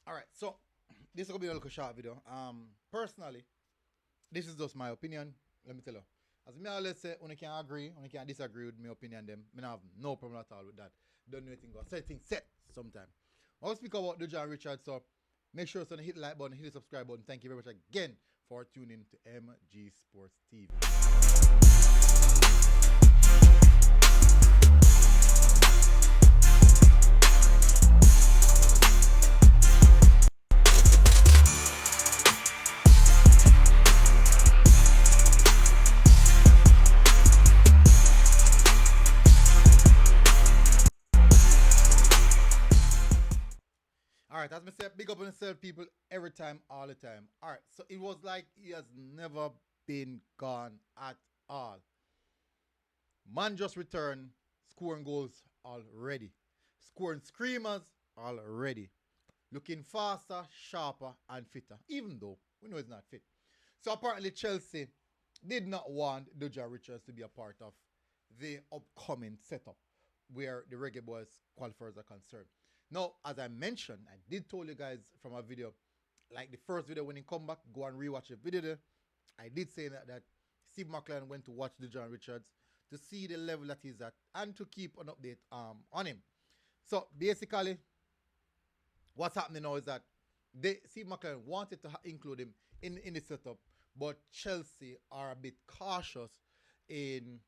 All right, so this will be a little short video. Personally, this is just my opinion. Let me tell you. As me always say, when you can agree, when you can disagree with my opinion, them, I have no problem at all with that. Don't know anything go. Say things set sometime. I'll speak about Dujuan Richards, so make sure to hit the like button, hit the subscribe button. Thank you very much again for tuning to MG Sports TV. All right, as I said, big up on yourself, people, every time, all the time. All right, so it was like he has never been gone at all. Man just returned, scoring goals already, scoring screamers already, looking faster, sharper, and fitter, even though we know he's not fit. So apparently, Chelsea did not want Dujuan Richards to be a part of the upcoming setup where the Reggae Boyz qualifiers are concerned. Now, as I mentioned, I did told you guys from a video, like the first video when he come back, go and rewatch the video there. I did say that Steve McLaren went to watch Dujuan Richards to see the level that he's at and to keep an update on him. So basically, what's happening now is that Steve McLaren wanted to include him in the setup, but Chelsea are a bit cautious in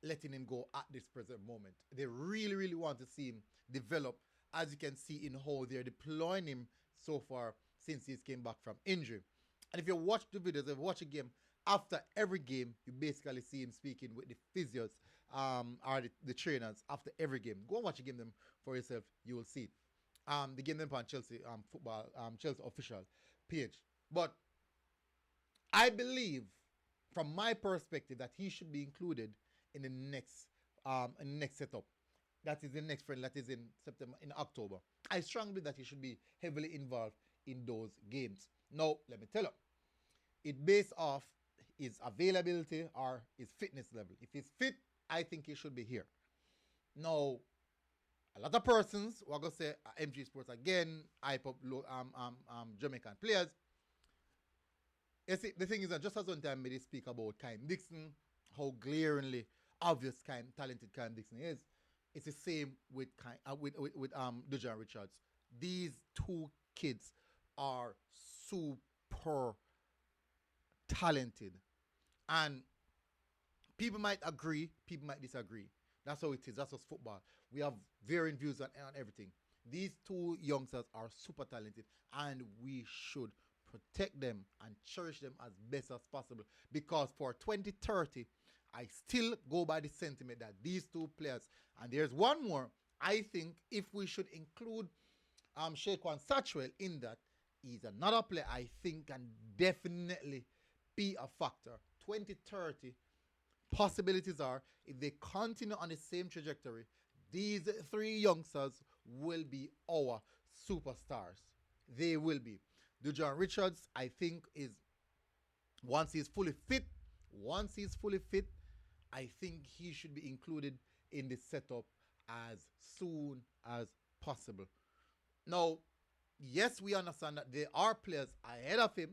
letting him go at this present moment. They really, really want to see him develop, as you can see in how they're deploying him so far since he came back from injury. And if you watch the videos, if you watch a game, after every game, you basically see him speaking with the physios or the trainers after every game. Go and watch the game them for yourself. You will see it. The game them on Chelsea football, Chelsea official page. But I believe, from my perspective, that he should be included in the next setup. That is the next friend. That is in September, in October. I strongly believe that he should be heavily involved in those games. Now, let me tell you, it based off his availability or his fitness level. If he's fit, I think he should be here. Now, a lot of persons were gonna say MG Sports again, hype up Jamaican players. You see, the thing is that just as one time they speak about Kyle Dixon, how glaringly obvious talented Kyle Dixon is, it's the same with Dujuan Richards. These two kids are super talented, and people might agree, people might disagree. That's how it is. That's just football. We have varying views on everything. These two youngsters are super talented, and we should protect them and cherish them as best as possible. Because for 2030, I still go by the sentiment that these two players, and there's one more, I think if we should include Shaquan Satchwell in that, he's another player I think can definitely be a factor. 2030, possibilities are, if they continue on the same trajectory, these three youngsters will be our superstars. They will be. Dujuan Richards, I think, is once he's fully fit, once he's fully fit, I think he should be included in the setup as soon as possible. Now, yes, we understand that there are players ahead of him,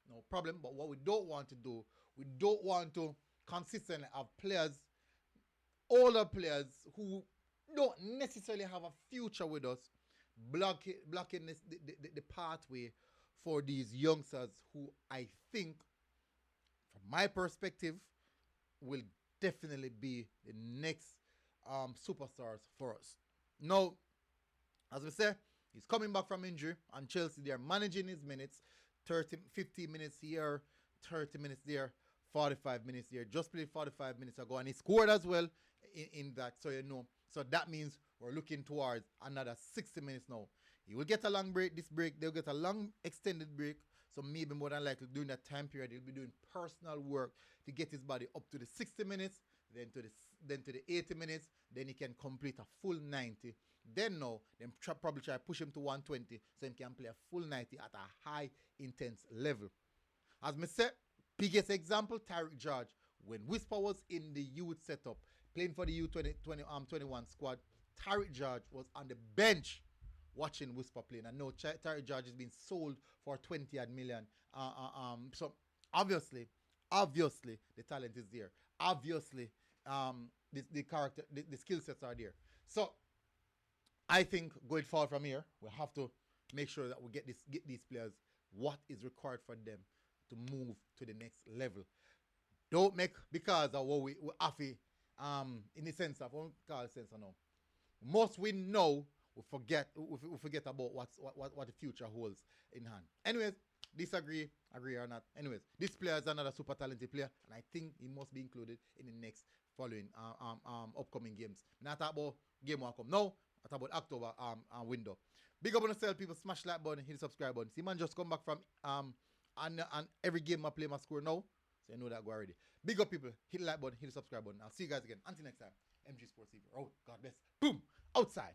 no problem. But what we don't want to do, we don't want to consistently have players, older players who don't necessarily have a future with us, blocking the pathway for these youngsters who I think, from my perspective, will definitely be the next superstars for us. Now, as we say, he's coming back from injury, and Chelsea, they are managing his minutes, 50 minutes here, 30 minutes there, 45 minutes there. Just played 45 minutes ago, and he scored as well in that, so you know. So that means we're looking towards another 60 minutes now. He will get a long break. This break, they'll get a long extended break. So maybe more than likely during that time period, he'll be doing personal work to get his body up to the 60 minutes, then to the 80 minutes, then he can complete a full 90. Then now, then probably try to push him to 120 so he can play a full 90 at a high intense level. As I said, biggest example, Tyreek George. When Whisper was in the youth setup, playing for the U20, 21 squad, Tyreek George was on the bench watching Whisper playing. I know Terry George has been sold for 20 odd million. So obviously, the talent is there. Obviously, the character, the skill sets are there. So I think going forward from here, we have to make sure that we get these players what is required for them to move to the next level. Don't make because of what we affy in the sense of what we call sense of now. Most we know, we forget about what the future holds in hand. Anyways, disagree, agree or not. Anyways, this player is another super talented player, and I think he must be included in the next following upcoming games. Not about game one come now. I talk about October window. Big up on yourself, people. Smash that button, hit the subscribe button. See man just come back from and every game I play my score now. So you know that go already. Big up people, hit the like button, hit the subscribe button. I'll see you guys again. Until next time. MG Sports TV. Oh, God bless. Boom. Outside.